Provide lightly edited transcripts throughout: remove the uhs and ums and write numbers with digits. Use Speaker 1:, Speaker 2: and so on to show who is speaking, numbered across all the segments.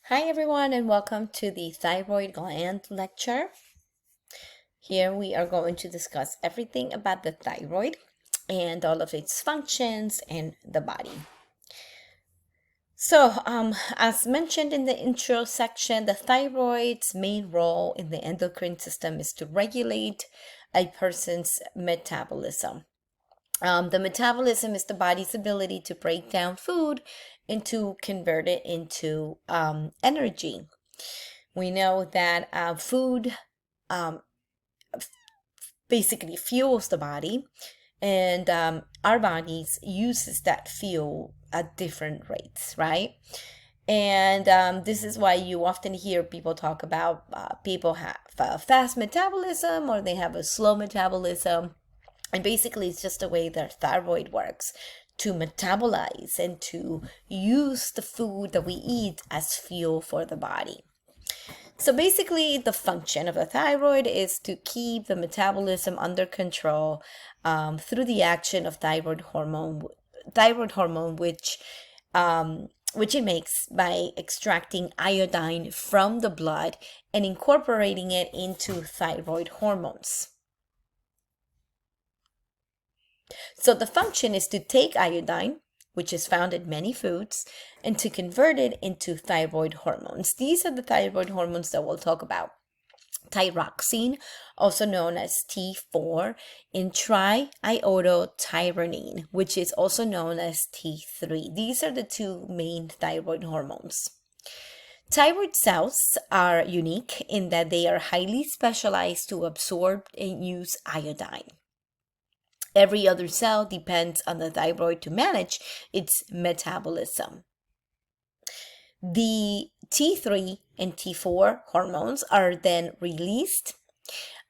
Speaker 1: Hi everyone and welcome to the thyroid gland lecture. Here we are going to discuss everything about the thyroid and all of its functions in the body. As mentioned in the intro section, the thyroid's main role in the endocrine system is to regulate a person's metabolism. The metabolism is the body's ability to break down food and to convert it into energy. We know that food basically fuels the body, and our bodies uses that fuel at different rates, right? And this is why you often hear people talk about people have a fast metabolism or they have a slow metabolism. And basically, it's just the way their thyroid works to metabolize and to use the food that we eat as fuel for the body. So basically, the function of the thyroid is to keep the metabolism under control through the action of thyroid hormone, which it makes by extracting iodine from the blood and incorporating it into thyroid hormones. So the function is to take iodine, which is found in many foods, and to convert it into thyroid hormones. These are the thyroid hormones that we'll talk about. Thyroxine, also known as T4, and triiodothyronine, which is also known as T3. These are the two main thyroid hormones. Thyroid cells are unique in that they are highly specialized to absorb and use iodine. Every other cell depends on the thyroid to manage its metabolism. The T3 and T4 hormones are then released.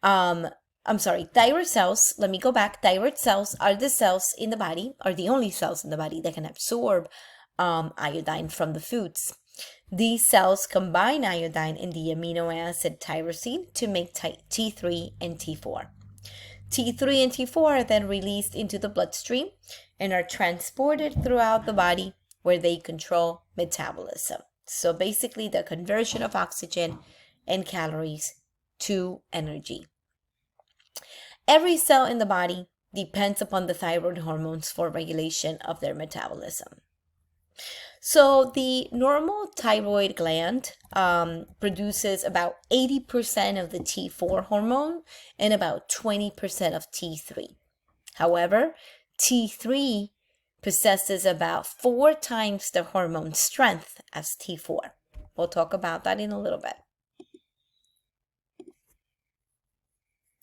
Speaker 1: Thyroid cells, let me go back. Thyroid cells are the cells in the body, are the only cells in the body that can absorb iodine from the foods. These cells combine iodine in the amino acid tyrosine to make T3 and T4. T3 and T4 are then released into the bloodstream and are transported throughout the body where they control metabolism. So basically the conversion of oxygen and calories to energy. Every cell in the body depends upon the thyroid hormones for regulation of their metabolism. So the normal thyroid gland produces about 80% of the T4 hormone and about 20% of T3. However, T3 possesses about 4 times the hormone strength as T4. We'll talk about that in a little bit.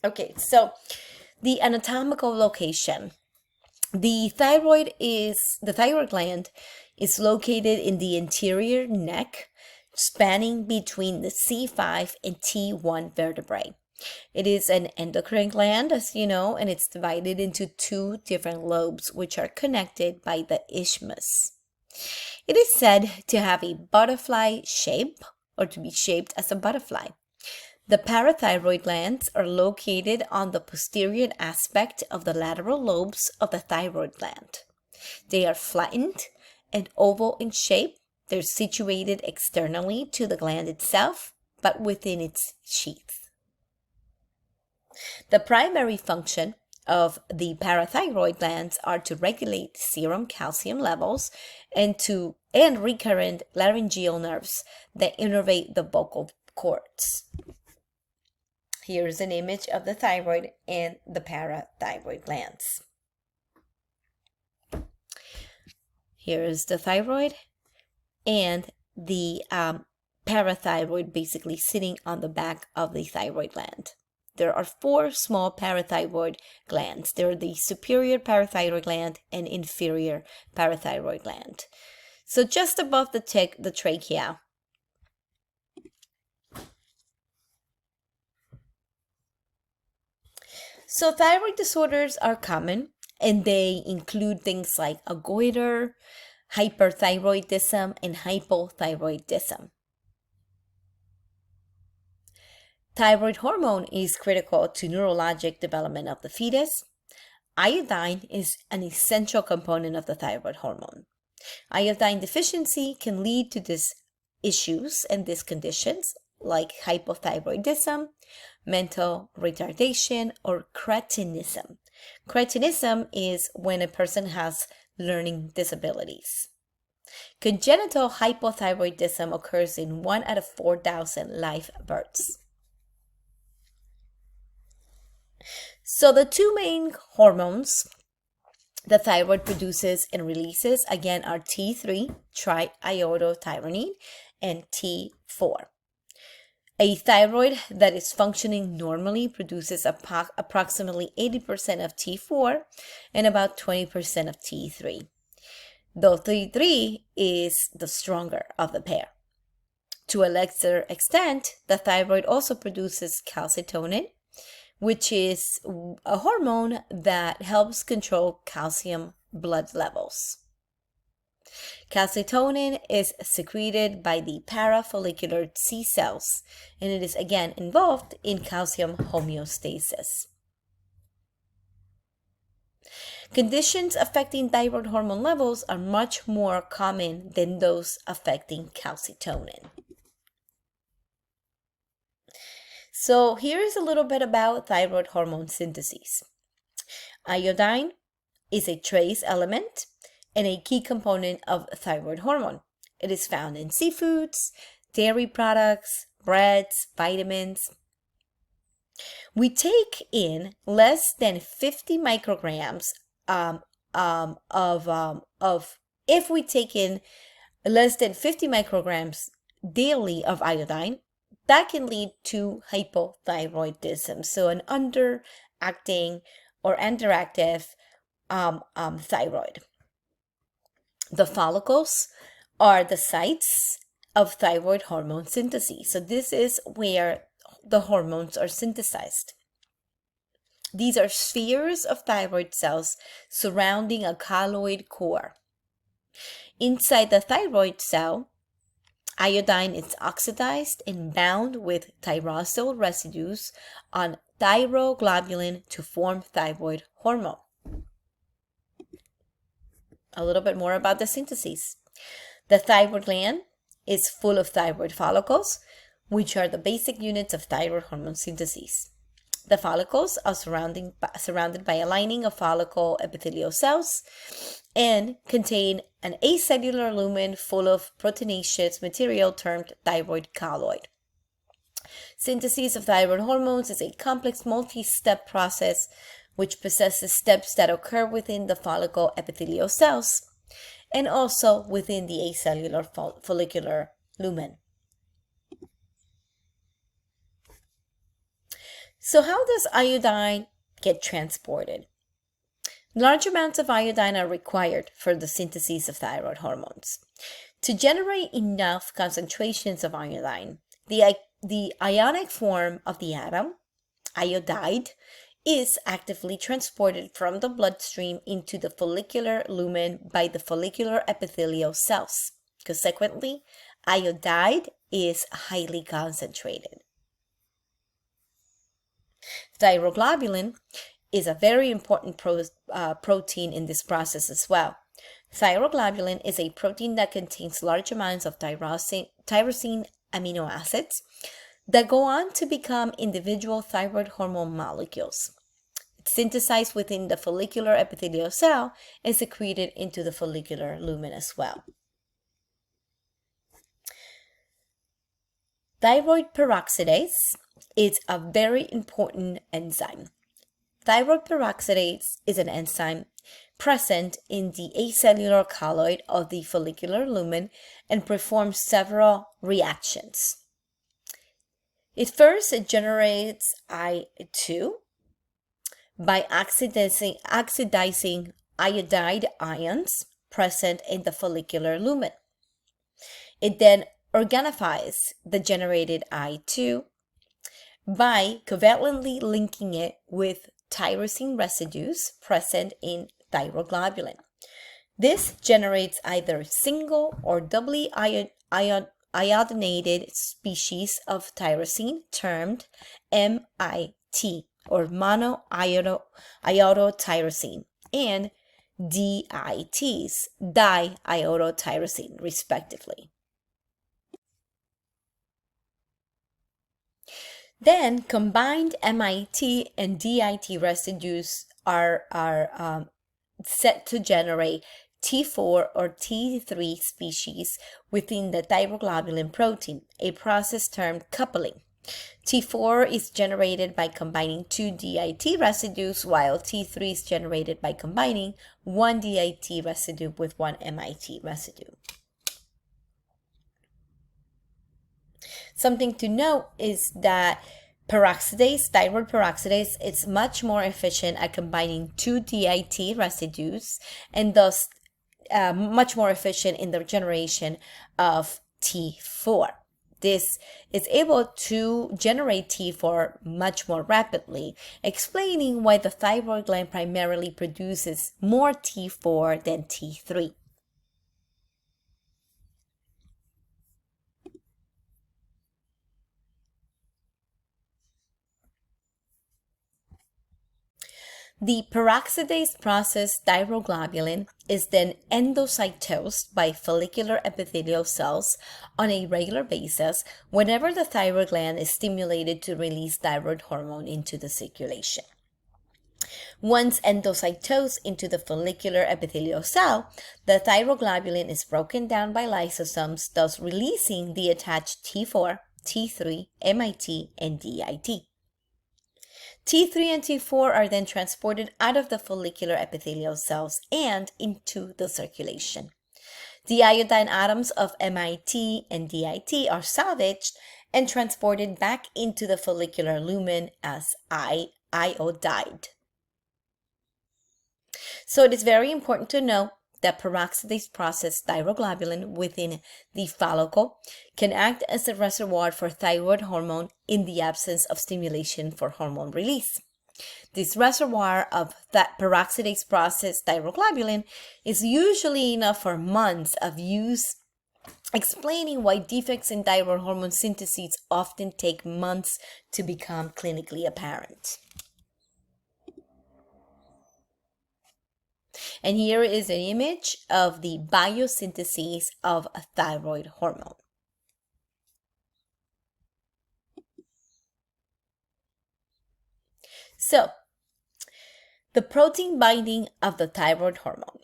Speaker 1: Okay, so the anatomical location. The thyroid gland is located in the anterior neck, spanning between the C5 and T1 vertebrae. It is an endocrine gland, as you know, and it's divided into 2 different lobes, which are connected by the isthmus. It is said to have a butterfly shape, or to be shaped as a butterfly. The parathyroid glands are located on the posterior aspect of the lateral lobes of the thyroid gland. They are flattened and oval in shape. They're situated externally to the gland itself, but within its sheath. The primary function of the parathyroid glands are to regulate serum calcium levels and recurrent laryngeal nerves that innervate the vocal cords. Here's an image of the thyroid and the parathyroid glands. Here's the thyroid and the parathyroid basically sitting on the back of the thyroid gland. There are 4 small parathyroid glands. There are the superior parathyroid gland and inferior parathyroid gland. So just above the trachea. So thyroid disorders are common, and they include things like a goiter, hyperthyroidism, and hypothyroidism. Thyroid hormone is critical to neurologic development of the fetus. Iodine is an essential component of the thyroid hormone. Iodine deficiency can lead to this issues and these conditions like hypothyroidism, mental retardation, or cretinism. Cretinism is when a person has learning disabilities. Congenital hypothyroidism occurs in 1 out of 4,000 live births. So the two main hormones the thyroid produces and releases, again, are T3, triiodothyronine, and T4. A thyroid that is functioning normally produces approximately 80% of T4 and about 20% of T3. Though T3 is the stronger of the pair. To a lesser extent, the thyroid also produces calcitonin, which is a hormone that helps control calcium blood levels. Calcitonin is secreted by the parafollicular T cells, and it is again involved in calcium homeostasis. Conditions affecting thyroid hormone levels are much more common than those affecting calcitonin. So here is a little bit about thyroid hormone synthesis. Iodine is a trace element and a key component of thyroid hormone. It is found in seafoods, dairy products, breads, vitamins. We take in less than 50 micrograms if we take in less than 50 micrograms daily of iodine, that can lead to hypothyroidism, so an underacting or underactive thyroid. The follicles are the sites of thyroid hormone synthesis. So this is where the hormones are synthesized. These are spheres of thyroid cells surrounding a colloid core. Inside the thyroid cell, iodine is oxidized and bound with tyrosyl residues on thyroglobulin to form thyroid hormone. A little bit more about the synthesis. The thyroid gland is full of thyroid follicles, which are the basic units of thyroid hormone synthesis. The follicles are surrounded by a lining of follicle epithelial cells and contain an acellular lumen full of proteinaceous material termed thyroid colloid. Synthesis of thyroid hormones is a complex multi-step process which possesses steps that occur within the follicle epithelial cells and also within the acellular follicular lumen. So how does iodine get transported? Large amounts of iodine are required for the synthesis of thyroid hormones. To generate enough concentrations of iodine, the ionic form of the atom, iodide, is actively transported from the bloodstream into the follicular lumen by the follicular epithelial cells. Consequently, iodide is highly concentrated. Thyroglobulin is a very important protein in this process as well. Thyroglobulin is a protein that contains large amounts of tyrosine amino acids that go on to become individual thyroid hormone molecules. It's synthesized within the follicular epithelial cell and secreted into the follicular lumen as well. Thyroid peroxidase is a very important enzyme. Thyroid peroxidase is an enzyme present in the acellular colloid of the follicular lumen and performs several reactions. It generates I2 by oxidizing iodide ions present in the follicular lumen. It then organifies the generated I2 by covalently linking it with tyrosine residues present in thyroglobulin. This generates either single or doubly iodinated species of tyrosine termed MIT or monoiodotyrosine and DITs, diiodotyrosine, respectively. Then combined MIT and DIT residues are set to generate T4 or T3 species within the thyroglobulin protein, a process termed coupling. T4 is generated by combining two DIT residues, while T3 is generated by combining one DIT residue with one MIT residue. Something to note is that thyroid peroxidase, it's much more efficient at combining two DIT residues and thus much more efficient in the generation of T4. This is able to generate T4 much more rapidly, explaining why the thyroid gland primarily produces more T4 than T3. The peroxidase processed thyroglobulin is then endocytosed by follicular epithelial cells on a regular basis whenever the thyroid gland is stimulated to release thyroid hormone into the circulation. Once endocytosed into the follicular epithelial cell, the thyroglobulin is broken down by lysosomes, thus releasing the attached T4, T3, MIT, and DIT. T3 and T4 are then transported out of the follicular epithelial cells and into the circulation. The iodine atoms of MIT and DIT are salvaged and transported back into the follicular lumen as iodide. So it is very important to know that peroxidase processed thyroglobulin within the follicle can act as a reservoir for thyroid hormone in the absence of stimulation for hormone release. This reservoir of that peroxidase processed thyroglobulin is usually enough for months of use, explaining why defects in thyroid hormone synthesis often take months to become clinically apparent. And here is an image of the biosynthesis of a thyroid hormone. So, the protein binding of the thyroid hormone.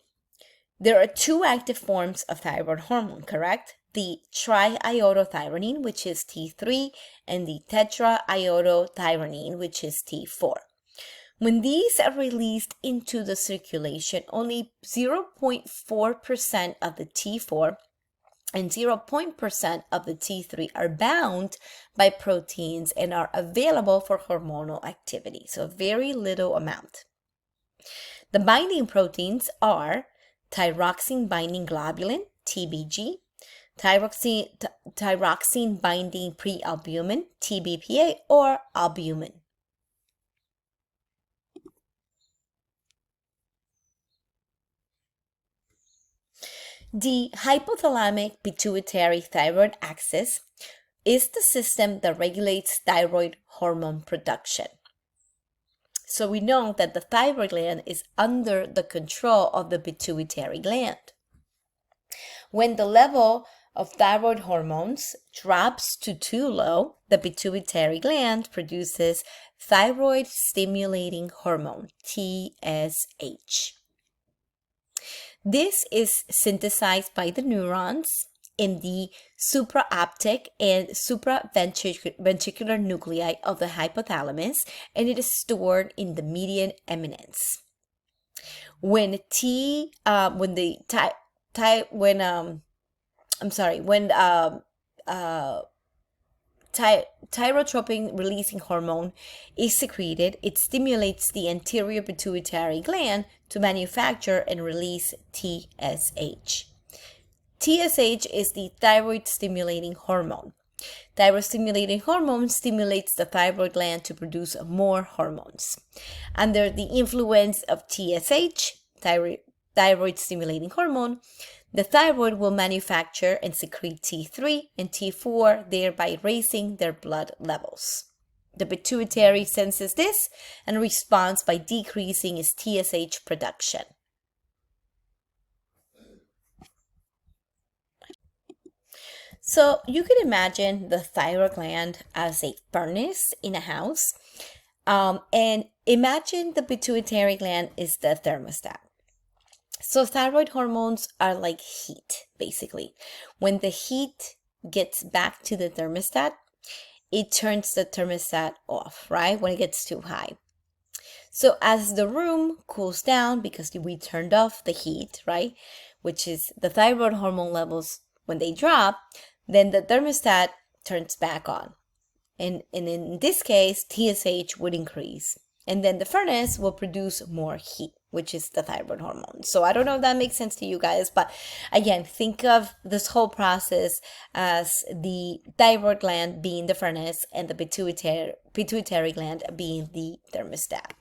Speaker 1: There are two active forms of thyroid hormone, correct? The triiodothyronine, which is T3, and the tetraiodothyronine, which is T4. When these are released into the circulation, only 0.4% of the T4 and 0.% of the T3 are bound by proteins and are available for hormonal activity, so a very little amount. The binding proteins are thyroxine binding globulin, TBG, thyroxine binding prealbumin, TBPA, or albumin. The hypothalamic pituitary thyroid axis is the system that regulates thyroid hormone production. So we know that the thyroid gland is under the control of the pituitary gland. When the level of thyroid hormones drops to too low, the pituitary gland produces thyroid stimulating hormone, TSH. This is synthesized by the neurons in the supraoptic and supraventricular nuclei of the hypothalamus, and it is stored in the median eminence. When thyrotropin releasing hormone is secreted, it stimulates the anterior pituitary gland to manufacture and release TSH. TSH is the thyroid stimulating hormone. Thyroid stimulating hormone stimulates the thyroid gland to produce more hormones. Under the influence of TSH, thyroid stimulating hormone, the thyroid will manufacture and secrete T3 and T4, thereby raising their blood levels. The pituitary senses this and responds by decreasing its TSH production. So you can imagine the thyroid gland as a furnace in a house. And imagine the pituitary gland is the thermostat. So thyroid hormones are like heat, basically. When the heat gets back to the thermostat, it turns the thermostat off, right? When it gets too high. So as the room cools down, because we turned off the heat, right? Which is the thyroid hormone levels when they drop, then the thermostat turns back on. And in this case, TSH would increase. And then the furnace will produce more heat, which is the thyroid hormone. So I don't know if that makes sense to you guys, but again, think of this whole process as the thyroid gland being the furnace and the pituitary gland being the thermostat.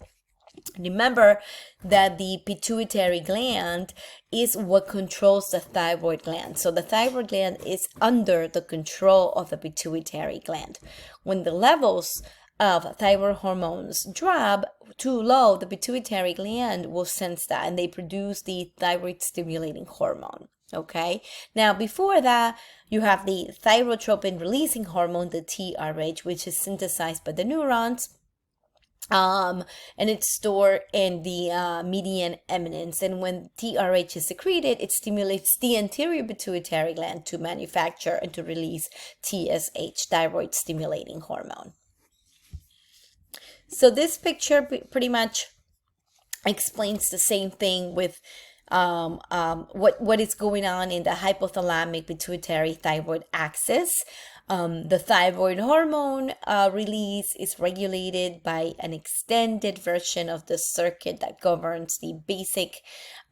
Speaker 1: Remember that the pituitary gland is what controls the thyroid gland. So the thyroid gland is under the control of the pituitary gland. When the levels of thyroid hormones drop too low, the pituitary gland will sense that and they produce the thyroid stimulating hormone. Okay, now before that, you have the thyrotropin releasing hormone, the TRH, which is synthesized by the neurons. And it's stored in the median eminence. And when TRH is secreted, it stimulates the anterior pituitary gland to manufacture and to release TSH, thyroid stimulating hormone. So this picture pretty much explains the same thing with what is going on in the hypothalamic pituitary thyroid axis. The thyroid hormone release is regulated by an extended version of the circuit that governs the basic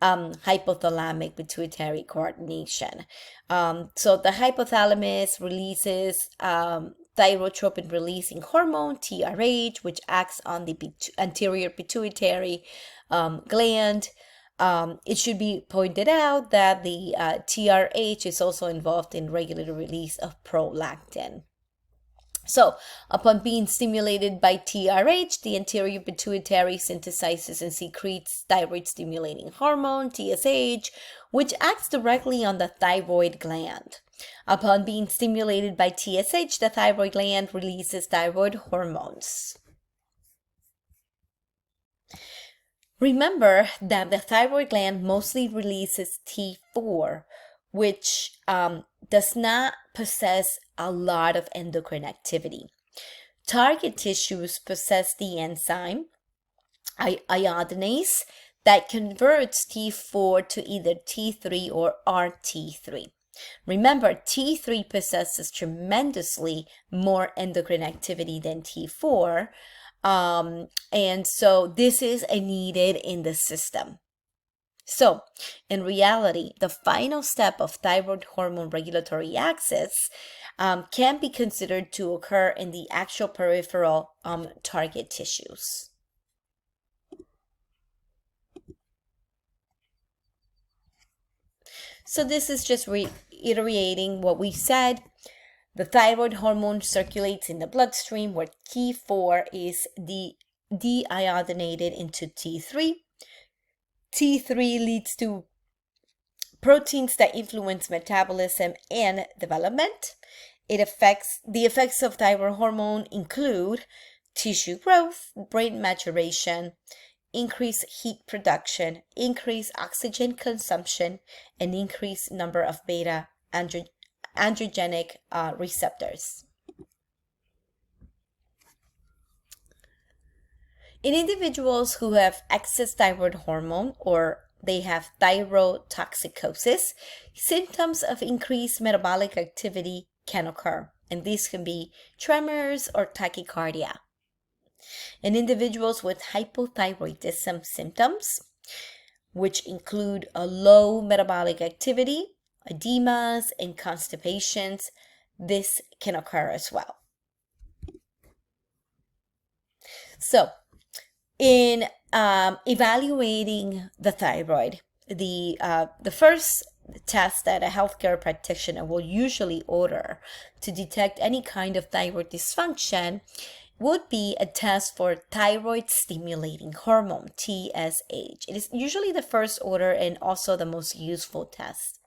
Speaker 1: hypothalamic pituitary coordination. So the hypothalamus releases thyrotropin releasing hormone, TRH, which acts on the anterior pituitary gland. It should be pointed out that the TRH is also involved in regulatory release of prolactin. So, upon being stimulated by TRH, the anterior pituitary synthesizes and secretes thyroid stimulating hormone, TSH, which acts directly on the thyroid gland. Upon being stimulated by TSH, the thyroid gland releases thyroid hormones. Remember that the thyroid gland mostly releases T4, which does not possess a lot of endocrine activity. Target tissues possess the enzyme iodinase that converts T4 to either T3 or RT3. Remember, T3 possesses tremendously more endocrine activity than T4. And so this is needed in the system. So in reality, the final step of thyroid hormone regulatory axis can be considered to occur in the actual peripheral target tissues. So this is just reiterating what we said. The thyroid hormone circulates in the bloodstream where T4 is deiodinated into T3. T3 leads to proteins that influence metabolism and development. The effects of thyroid hormone include tissue growth, brain maturation, increased heat production, increased oxygen consumption, and increased number of beta androgenic receptors. In individuals who have excess thyroid hormone or they have thyrotoxicosis, symptoms of increased metabolic activity can occur, and these can be tremors or tachycardia. In individuals with hypothyroidism symptoms, which include a low metabolic activity, edemas, and constipations, this can occur as well. So, in evaluating the thyroid, the first test that a healthcare practitioner will usually order to detect any kind of thyroid dysfunction would be a test for thyroid stimulating hormone, TSH. It is usually the first order and also the most useful test.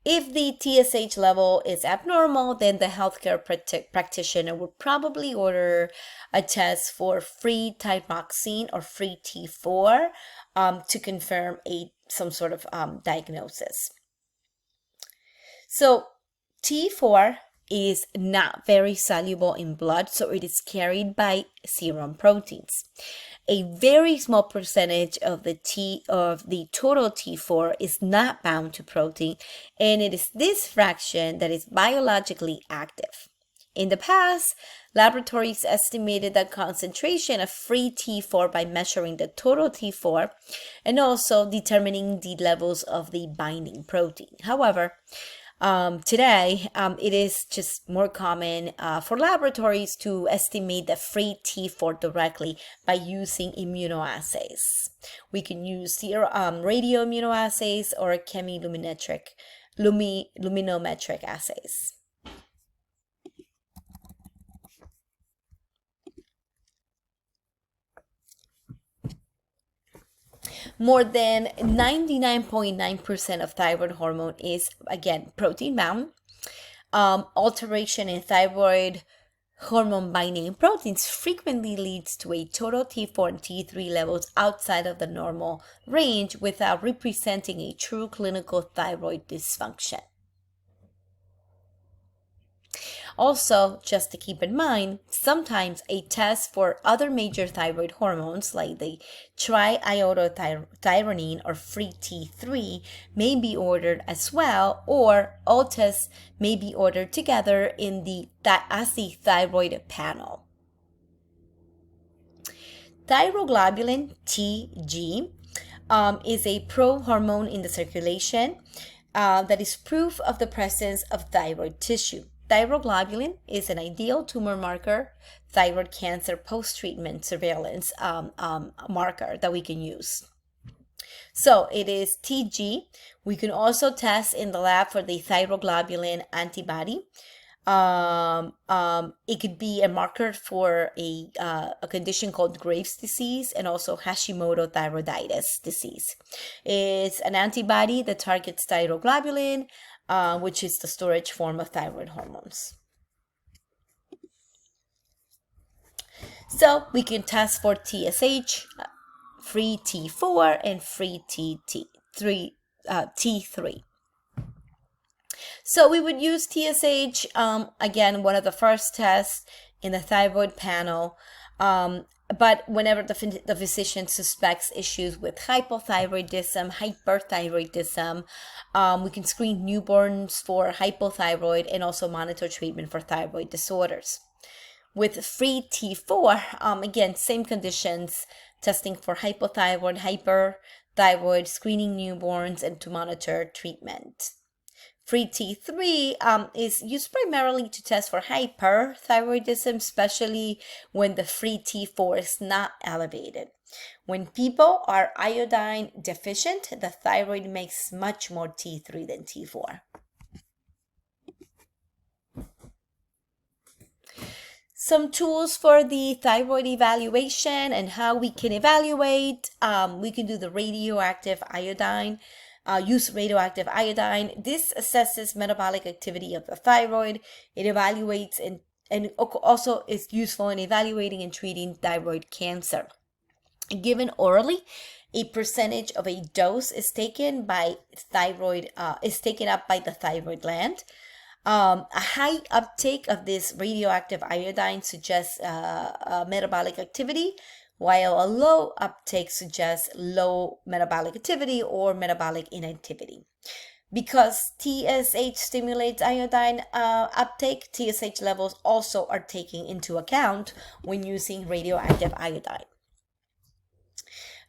Speaker 1: If the TSH level is abnormal, then the healthcare practitioner would probably order a test for free thyroxine or free T4 to confirm some sort of diagnosis. So T4 is not very soluble in blood, so it is carried by serum proteins. A very small percentage of the total T4 is not bound to protein, and it is this fraction that is biologically active. In the past, laboratories estimated the concentration of free T4 by measuring the total T4 and also determining the levels of the binding protein. However, today, it is just more common for laboratories to estimate the free T4 directly by using immunoassays. We can use radioimmunoassays or luminometric assays. More than 99.9% of thyroid hormone is, again, protein bound. Alteration in thyroid hormone binding proteins frequently leads to a total T4 and T3 levels outside of the normal range without representing a true clinical thyroid dysfunction. Also, just to keep in mind, sometimes a test for other major thyroid hormones like the triiodothyronine or free T3 may be ordered as well, or all tests may be ordered together as the thyroid panel. Thyroglobulin, TG, is a pro-hormone in the circulation that is proof of the presence of thyroid tissue. Thyroglobulin is an ideal tumor marker, thyroid cancer post-treatment surveillance marker that we can use. So it is TG. We can also test in the lab for the thyroglobulin antibody. It could be a marker for a condition called Graves' disease and also Hashimoto thyroiditis disease. It's an antibody that targets thyroglobulin, which is the storage form of thyroid hormones. So we can test for TSH, free T4, and free T3. So we would use TSH, again, one of the first tests in the thyroid panel. But whenever the physician suspects issues with hypothyroidism, hyperthyroidism, we can screen newborns for hypothyroid and also monitor treatment for thyroid disorders. With free T4, again, same conditions, testing for hypothyroid, hyperthyroid, screening newborns, and to monitor treatment. Free T3 is used primarily to test for hyperthyroidism, especially when the free T4 is not elevated. When people are iodine deficient, the thyroid makes much more T3 than T4. Some tools for the thyroid evaluation and how we can evaluate. We can do the radioactive iodine. Use radioactive iodine. This assesses metabolic activity of the thyroid. It evaluates and also is useful in evaluating and treating thyroid cancer. Given orally, a percentage of a dose is taken up by the thyroid gland. A high uptake of this radioactive iodine suggests metabolic activity, while a low uptake suggests low metabolic activity or metabolic inactivity. Because TSH stimulates iodine uptake, TSH levels also are taken into account when using radioactive iodine.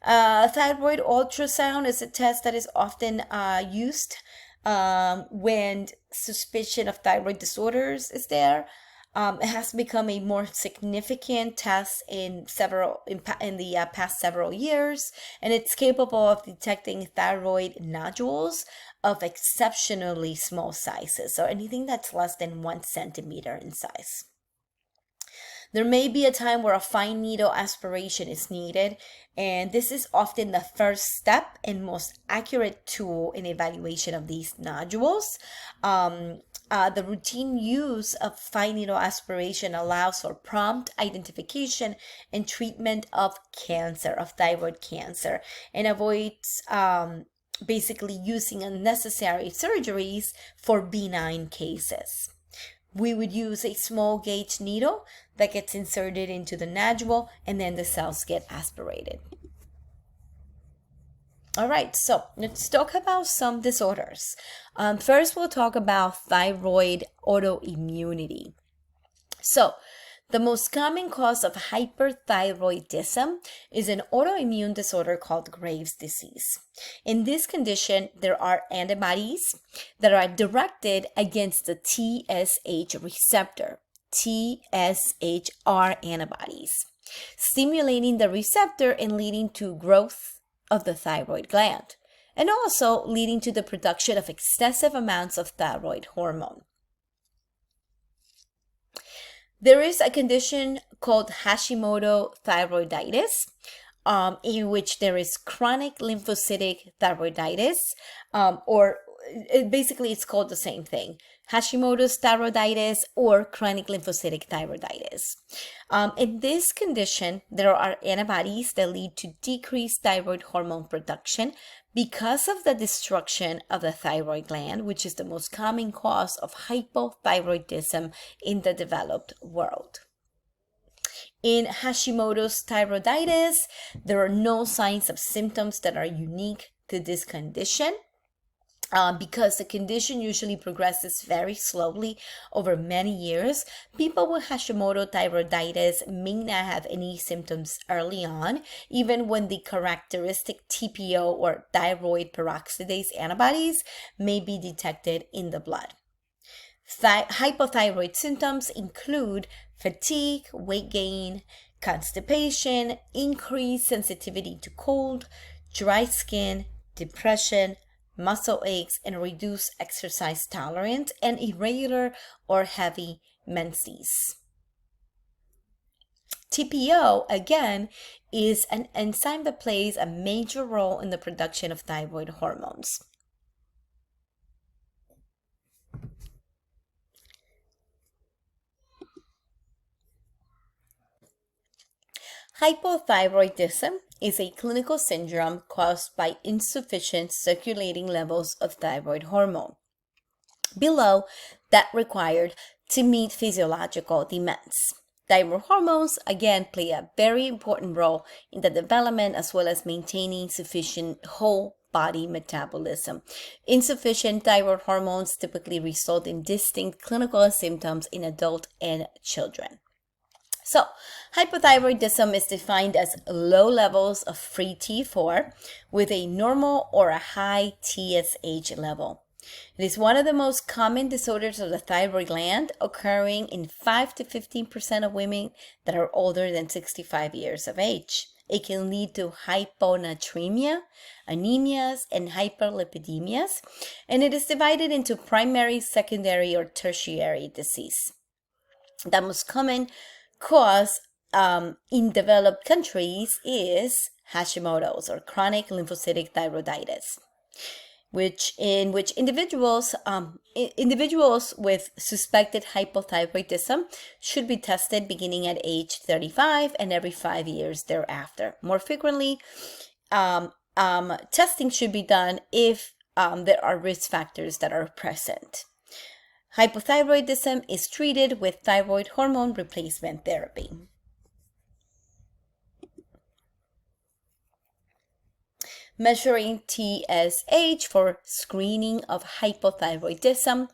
Speaker 1: Thyroid ultrasound is a test that is often used when suspicion of thyroid disorders is there. It has become a more significant test in the past several years, and it's capable of detecting thyroid nodules of exceptionally small sizes, so anything that's less than 1 centimeter in size. There may be a time where a fine needle aspiration is needed, and this is often the first step and most accurate tool in evaluation of these nodules. The routine use of fine needle aspiration allows for prompt identification and treatment of cancer, of thyroid cancer, and avoids basically using unnecessary surgeries for benign cases. We would use a small gauge needle that gets inserted into the nodule, and then the cells get aspirated. All right, so let's talk about some disorders. First, we'll talk about thyroid autoimmunity. So, the most common cause of hyperthyroidism is an autoimmune disorder called Graves' disease. In this condition, there are antibodies that are directed against the TSH receptor, TSHR antibodies, stimulating the receptor and leading to growth of the thyroid gland, and also leading to the production of excessive amounts of thyroid hormone. There is a condition called Hashimoto thyroiditis, in which there is chronic lymphocytic thyroiditis, or basically it's called the same thing, Hashimoto's thyroiditis or chronic lymphocytic thyroiditis. In this condition, there are antibodies that lead to decreased thyroid hormone production because of the destruction of the thyroid gland, which is the most common cause of hypothyroidism in the developed world. In Hashimoto's thyroiditis, there are no signs of symptoms that are unique to this condition. Because the condition usually progresses very slowly over many years, people with Hashimoto thyroiditis may not have any symptoms early on, even when the characteristic TPO or thyroid peroxidase antibodies may be detected in the blood. Hypothyroid symptoms include fatigue, weight gain, constipation, increased sensitivity to cold, dry skin, depression, muscle aches, and reduced exercise tolerance, and irregular or heavy menses. TPO, again, is an enzyme that plays a major role in the production of thyroid hormones. Hypothyroidism is a clinical syndrome caused by insufficient circulating levels of thyroid hormone, below that required to meet physiological demands. Thyroid hormones, again, play a very important role in the development as well as maintaining sufficient whole body metabolism. Insufficient thyroid hormones typically result in distinct clinical symptoms in adults and children. So, hypothyroidism is defined as low levels of free T4 with a normal or a high TSH level. It is one of the most common disorders of the thyroid gland, occurring in 5 to 15% of women that are older than 65 years of age. It can lead to hyponatremia, anemias, and hyperlipidemias, and it is divided into primary, secondary, or tertiary disease. The most common cause in developed countries is Hashimoto's or chronic lymphocytic thyroiditis, in which individuals with suspected hypothyroidism should be tested beginning at age 35 and every 5 years thereafter. More frequently, testing should be done if there are risk factors that are present. Hypothyroidism is treated with thyroid hormone replacement therapy. Measuring TSH for screening of hypothyroidism,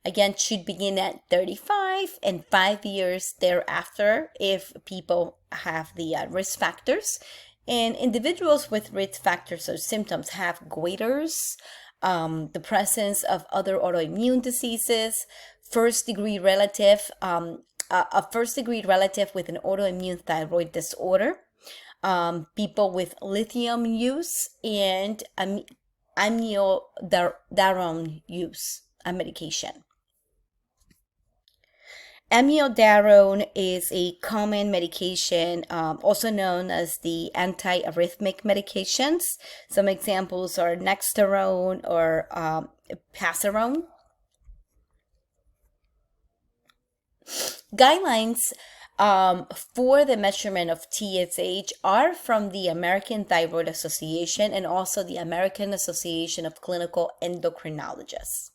Speaker 1: again, should begin at 35 and 5 years thereafter if people have the risk factors. And individuals with risk factors or symptoms have goiters, the presence of other autoimmune diseases, a first-degree relative with an autoimmune thyroid disorder, people with lithium use, and amiodarone use, a medication. Amiodarone is a common medication, also known as the antiarrhythmic medications. Some examples are Nexterone or Pasarone. Guidelines for the measurement of TSH are from the American Thyroid Association and also the American Association of Clinical Endocrinologists.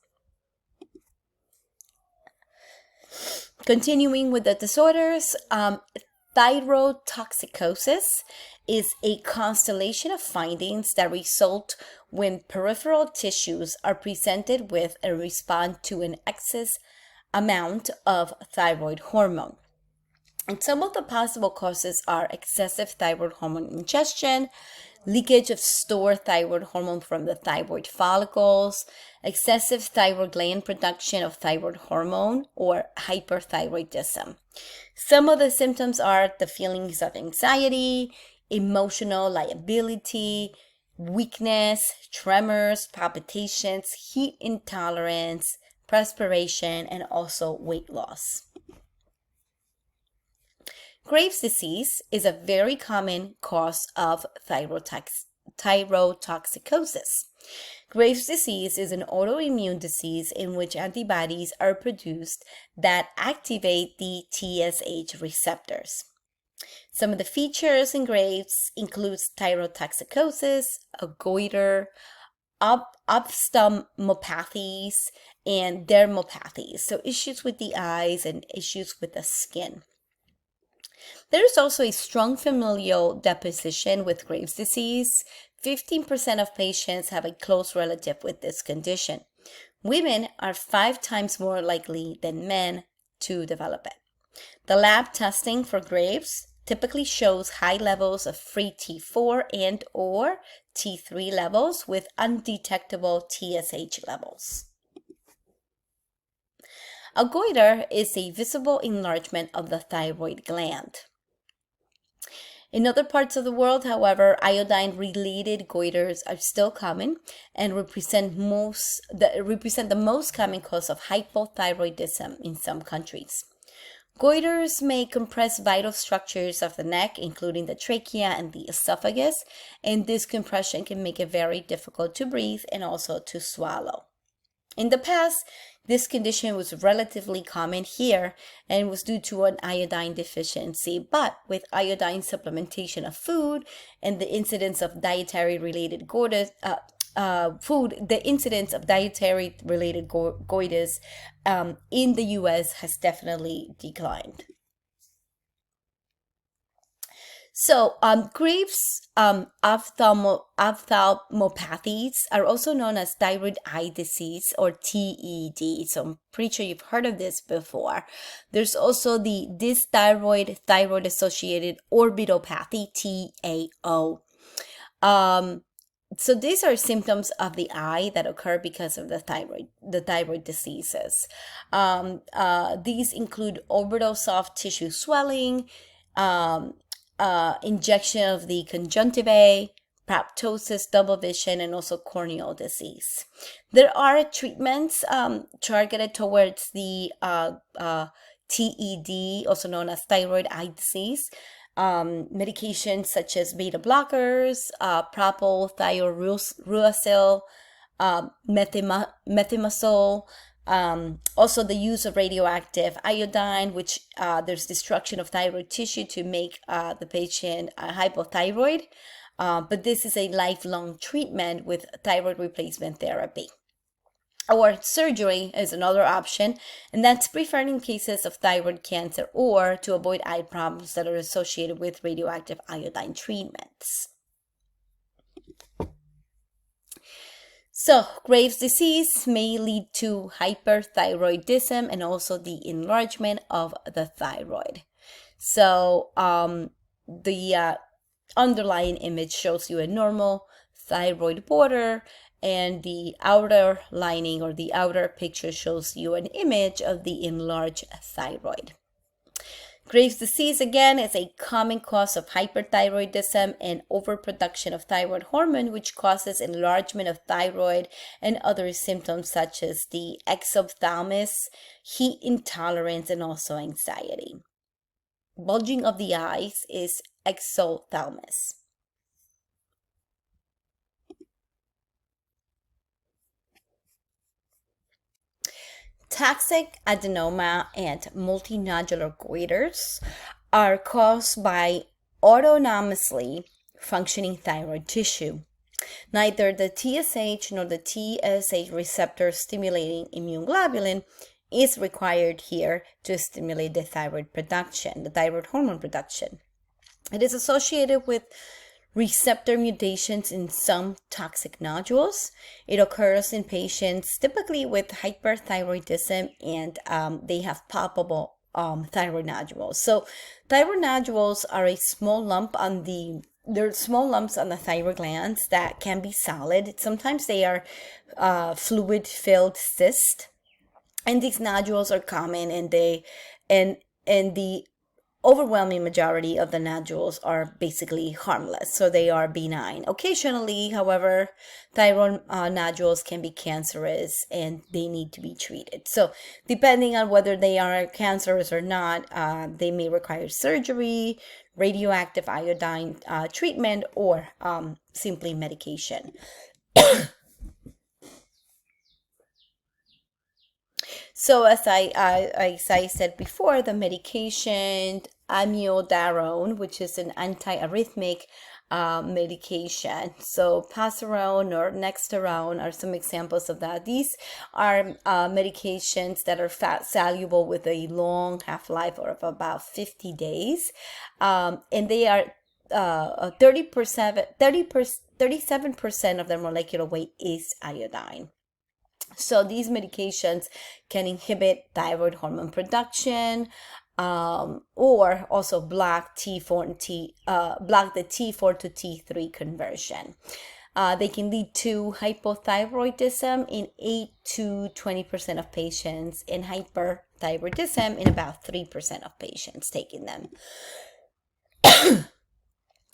Speaker 1: Continuing with the disorders, thyrotoxicosis is a constellation of findings that result when peripheral tissues are presented with a response to an excess amount of thyroid hormone. And some of the possible causes are excessive thyroid hormone ingestion, leakage of stored thyroid hormone from the thyroid follicles, excessive thyroid gland production of thyroid hormone, or hyperthyroidism. Some of the symptoms are the feelings of anxiety, emotional liability, weakness, tremors, palpitations, heat intolerance, perspiration, and also weight loss. Graves' disease is a very common cause of thyrotoxicosis. Graves' disease is an autoimmune disease in which antibodies are produced that activate the TSH receptors. Some of the features in Graves includes thyrotoxicosis, a goiter, ophthalmopathies, and dermopathies, so issues with the eyes and issues with the skin. There is also a strong familial deposition with Graves' disease. 15% of patients have a close relative with this condition. Women are 5 times more likely than men to develop it. The lab testing for Graves typically shows high levels of free T4 and or T3 levels with undetectable TSH levels. A goiter is a visible enlargement of the thyroid gland. In other parts of the world, however, iodine-related goiters are still common and represent the most common cause of hypothyroidism in some countries. Goiters may compress vital structures of the neck, including the trachea and the esophagus, and this compression can make it very difficult to breathe and also to swallow. In the past, this condition was relatively common here and was due to an iodine deficiency, but with iodine supplementation of food and the incidence of dietary-related goiters, in the U.S. has definitely declined. So, Graves' ophthalmopathies are also known as thyroid eye disease or TED. So, I'm pretty sure you've heard of this before. There's also the dysthyroid thyroid associated orbitopathy, TAO. So these are symptoms of the eye that occur because of the thyroid diseases. These include orbital soft tissue swelling, injection of the conjunctivae, proptosis, double vision, and also corneal disease. There are treatments targeted towards the TED, also known as thyroid eye disease. Medications such as beta blockers, propylthiouracil, methimazole, also the use of radioactive iodine, which there's destruction of thyroid tissue to make the patient hypothyroid. But this is a lifelong treatment with thyroid replacement therapy. Or surgery is another option, and that's preferred in cases of thyroid cancer or to avoid eye problems that are associated with radioactive iodine treatments. So, Graves' disease may lead to hyperthyroidism and also the enlargement of the thyroid. So, the underlying image shows you a normal thyroid border, and the outer lining or the outer picture shows you an image of the enlarged thyroid. Graves' disease, again, is a common cause of hyperthyroidism and overproduction of thyroid hormone, which causes enlargement of thyroid and other symptoms such as the exophthalmos, heat intolerance, and also anxiety. Bulging of the eyes is exophthalmos. Toxic adenoma and multinodular goiters are caused by autonomously functioning thyroid tissue. Neither the TSH nor the TSH receptor stimulating immune globulin is required here to stimulate the thyroid production, the thyroid hormone production. It is associated with receptor mutations in some toxic nodules. It occurs in patients typically with hyperthyroidism, and they have palpable thyroid nodules. So thyroid nodules are a small lump on the they're small lumps on the thyroid glands that can be solid. Sometimes they are fluid-filled cysts, and these nodules are common, and the overwhelming majority of the nodules are basically harmless, so they are benign. Occasionally, however, thyroid nodules can be cancerous and they need to be treated. So depending on whether they are cancerous or not, they may require surgery, radioactive iodine treatment, or simply medication. So as I said before, the medication amiodarone, which is an antiarrhythmic medication. So pasarone or nexterone are some examples of that. These are medications that are fat soluble with a long half-life of about 50 days. And they are 37% of their molecular weight is iodine. So these medications can inhibit thyroid hormone production, or also block block the T4 to T3 conversion. They can lead to hypothyroidism in 8 to 20% of patients, and hyperthyroidism in about 3% of patients taking them.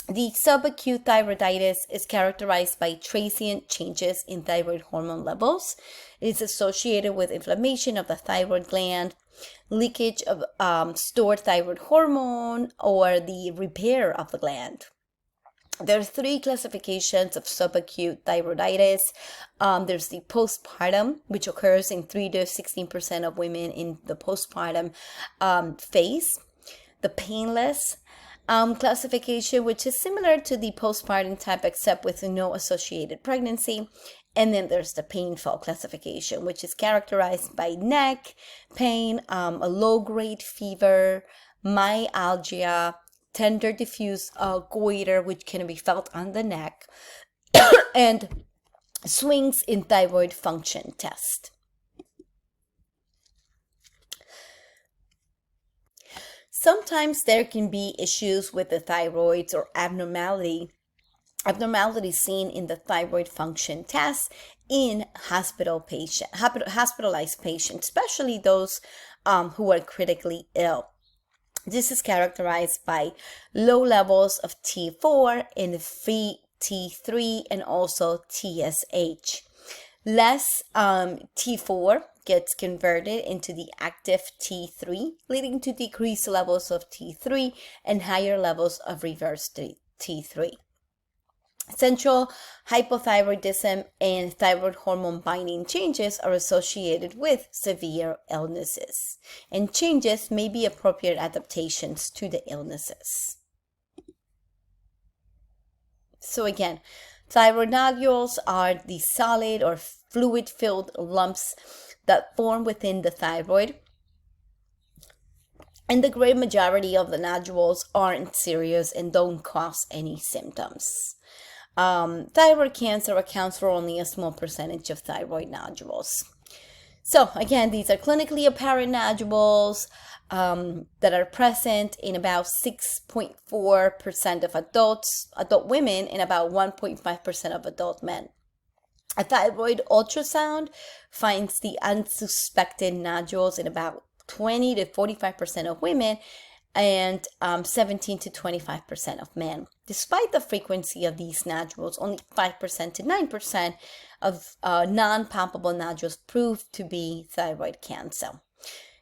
Speaker 1: The subacute thyroiditis is characterized by transient changes in thyroid hormone levels. It is associated with inflammation of the thyroid gland, leakage of stored thyroid hormone, or the repair of the gland. There are three classifications of subacute thyroiditis. There's the postpartum, which occurs in 3 to 16% of women in the postpartum phase. The painless classification, which is similar to the postpartum type except with no associated pregnancy. And then there's the painful classification, which is characterized by neck pain, a low-grade fever, myalgia, tender diffuse goiter, which can be felt on the neck, and swings in thyroid function test. Sometimes there can be issues with the thyroids or abnormalities seen in the thyroid function test in hospitalized patients, especially those who are critically ill. This is characterized by low levels of T4 and free T3 and also TSH. Less T4 gets converted into the active T3, leading to decreased levels of T3 and higher levels of reverse T3. Central hypothyroidism and thyroid hormone binding changes are associated with severe illnesses, and changes may be appropriate adaptations to the illnesses. So again, thyroid nodules are the solid or fluid-filled lumps that form within the thyroid, and the great majority of the nodules aren't serious and don't cause any symptoms. Thyroid cancer accounts for only a small percentage of thyroid nodules. So again, these are clinically apparent nodules that are present in about 6.4% of adult women, and about 1.5% of adult men. A thyroid ultrasound finds the unsuspected nodules in about 20 to 45% of women, and 17 to 25% of men. Despite the frequency of these nodules, only 5% to 9% of non-palpable nodules prove to be thyroid cancer.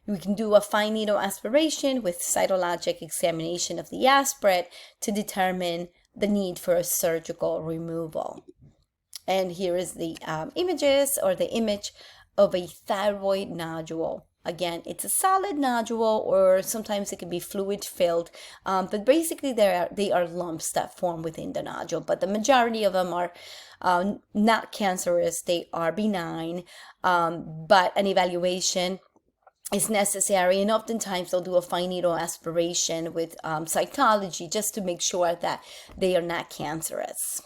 Speaker 1: We can do a fine needle aspiration with cytologic examination of the aspirate to determine the need for a surgical removal. And here is the images, or the image of a thyroid nodule. Again, it's a solid nodule, or sometimes it can be fluid filled, but basically they are lumps that form within the nodule. But the majority of them are not cancerous, they are benign, but an evaluation is necessary, and oftentimes they'll do a fine needle aspiration with cytology just to make sure that they are not cancerous.